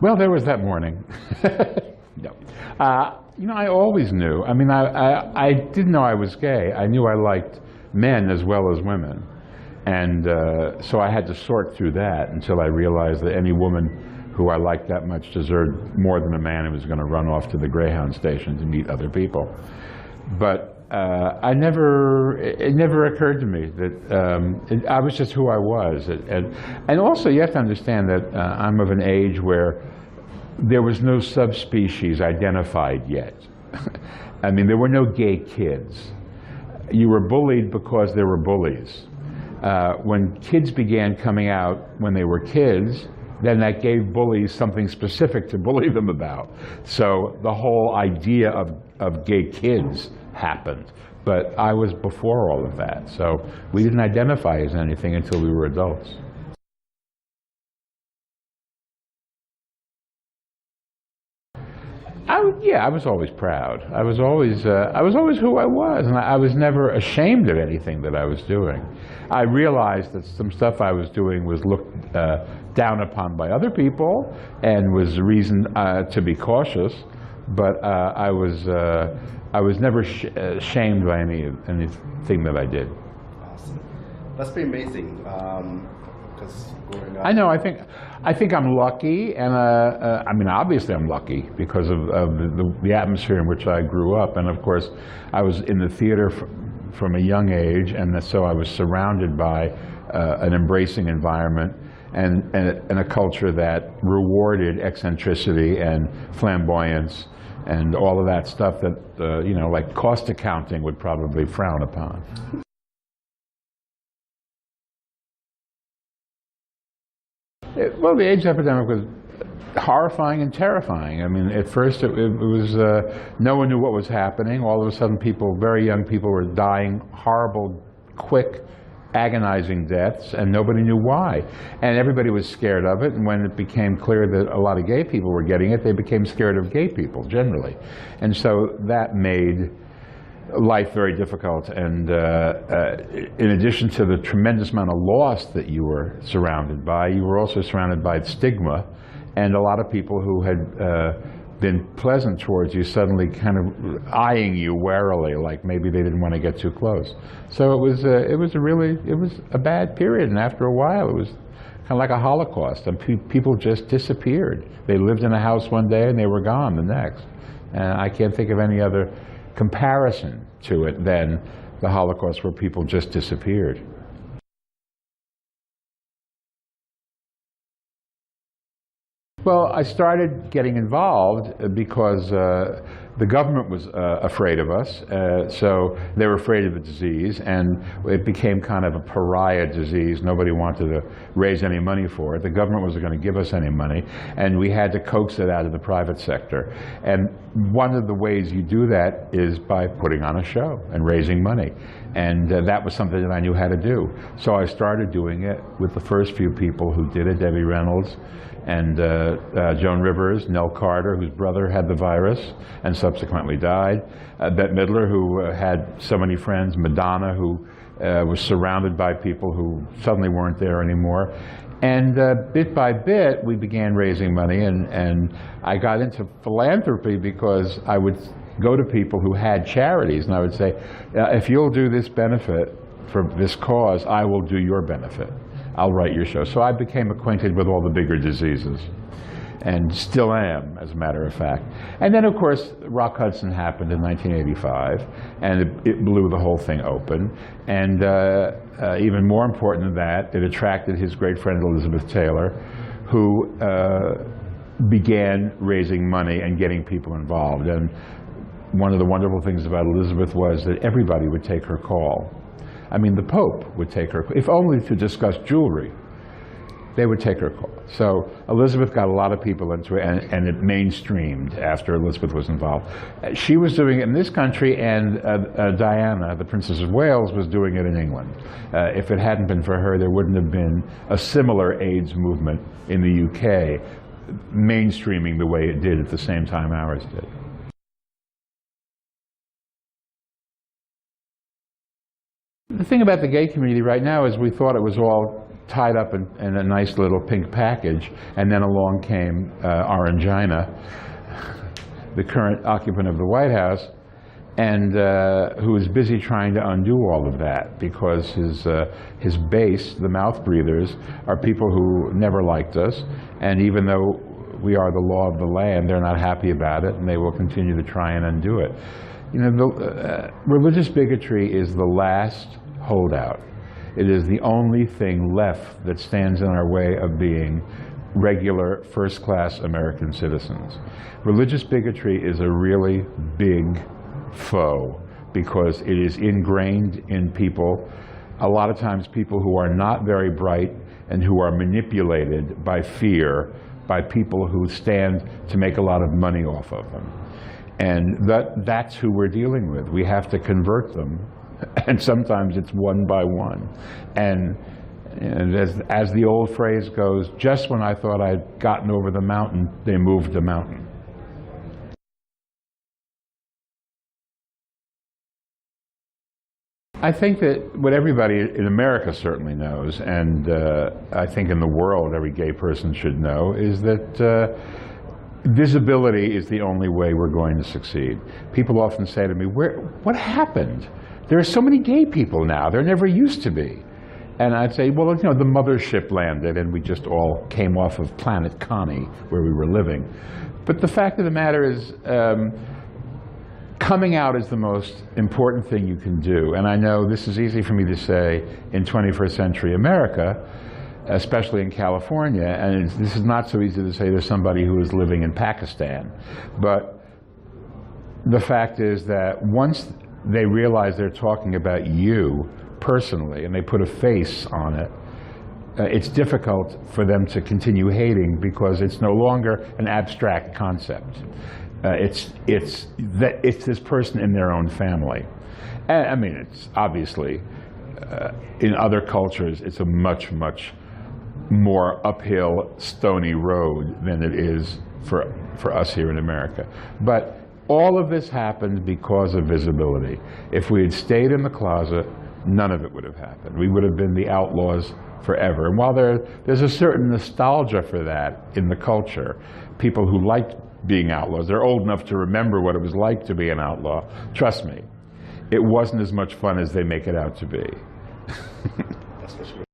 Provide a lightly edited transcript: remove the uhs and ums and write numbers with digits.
Well, there was that morning. No. You know, I always knew. I mean, I didn't know I was gay. I knew I liked men as well as women. And so I had to sort through that until I realized that any woman who I liked that much deserved more than a man who was going to run off to the Greyhound station to meet other people. But it never occurred to me that I was just who I was. And also you have to understand that I'm of an age where there was no subspecies identified yet. I mean, there were no gay kids. You were bullied because there were bullies. When kids began coming out when they were kids, then that gave bullies something specific to bully them about. So the whole idea of gay kids happened. But I was before all of that. So we didn't identify as anything until we were adults. Yeah, I was always proud. I was always who I was, and I was never ashamed of anything that I was doing. I realized that some stuff I was doing was looked down upon by other people, and was a reason to be cautious. But I was never shamed by anything that I did. Awesome. That's pretty amazing. I know. I think I'm lucky, and I mean, obviously, I'm lucky because of the atmosphere in which I grew up, and of course, I was in the theater from a young age, and so I was surrounded by an embracing environment and a culture that rewarded eccentricity and flamboyance and all of that stuff that you know, like cost accounting would probably frown upon. Well, the AIDS epidemic was horrifying and terrifying. I mean, at first it was, no one knew what was happening. All of a sudden people, very young people, were dying horrible, quick, agonizing deaths, and nobody knew why. And everybody was scared of it, and when it became clear that a lot of gay people were getting it, they became scared of gay people, generally. And so that made life very difficult, and in addition to the tremendous amount of loss that you were surrounded by, you were also surrounded by stigma, and a lot of people who had been pleasant towards you suddenly kind of eyeing you warily, like maybe they didn't want to get too close. So it was a bad period, and after a while it was kind of like a Holocaust, and people just disappeared. They lived in a house one day and they were gone the next. And I can't think of any other comparison to it than the Holocaust, where people just disappeared. Well, I started getting involved because the government was afraid of us, so they were afraid of the disease, and it became kind of a pariah disease. Nobody wanted to raise any money for it. The government wasn't going to give us any money, and we had to coax it out of the private sector. And one of the ways you do that is by putting on a show and raising money. And that was something that I knew how to do. So I started doing it with the first few people who did it, Debbie Reynolds and Joan Rivers, Nell Carter, whose brother had the virus and subsequently died, Bette Midler, who had so many friends, Madonna, who was surrounded by people who suddenly weren't there anymore. And bit by bit, we began raising money, and I got into philanthropy because I would go to people who had charities, and I would say, if you'll do this benefit for this cause, I will do your benefit. I'll write your show. So I became acquainted with all the bigger diseases, and still am, as a matter of fact. And then, of course, Rock Hudson happened in 1985, and it blew the whole thing open. And even more important than that, it attracted his great friend Elizabeth Taylor, who began raising money and getting people involved. And one of the wonderful things about Elizabeth was that everybody would take her call. I mean, the Pope would take her, if only to discuss jewelry, they would take her call. So Elizabeth got a lot of people into it, and it mainstreamed after Elizabeth was involved. She was doing it in this country, and Diana, the Princess of Wales, was doing it in England. If it hadn't been for her, there wouldn't have been a similar AIDS movement in the UK, mainstreaming the way it did at the same time ours did. The thing about the gay community right now is we thought it was all tied up in a nice little pink package, and then along came Orangina, the current occupant of the White House, and who is busy trying to undo all of that, because his base, the mouth breathers, are people who never liked us, and even though we are the law of the land, they're not happy about it, and they will continue to try and undo it. You know, religious bigotry is the last holdout. It is the only thing left that stands in our way of being regular, first-class American citizens. Religious bigotry is a really big foe because it is ingrained in people, a lot of times people who are not very bright and who are manipulated by fear by people who stand to make a lot of money off of them. And that's who we're dealing with. We have to convert them, and sometimes it's one by one. And as the old phrase goes, just when I thought I'd gotten over the mountain, they moved the mountain. I think that what everybody in America certainly knows, and I think in the world every gay person should know, is that visibility is the only way we're going to succeed. People often say to me, what happened? There are so many gay people now. There never used to be. And I'd say, well, you know, the mothership landed and we just all came off of Planet Connie, where we were living. But the fact of the matter is, coming out is the most important thing you can do. And I know this is easy for me to say in 21st century America, especially in California, and this is not so easy to say to somebody who is living in Pakistan. But the fact is that once they realize they're talking about you personally, and they put a face on it, it's difficult for them to continue hating because it's no longer an abstract concept. It's this person in their own family. And I mean, it's obviously, in other cultures, it's a much, much more uphill, stony road than it is for us here in America. But all of this happened because of visibility. If we had stayed in the closet, none of it would have happened. We would have been the outlaws forever. And while there's a certain nostalgia for that in the culture, people who liked being outlaws, they're old enough to remember what it was like to be an outlaw. Trust me, it wasn't as much fun as they make it out to be.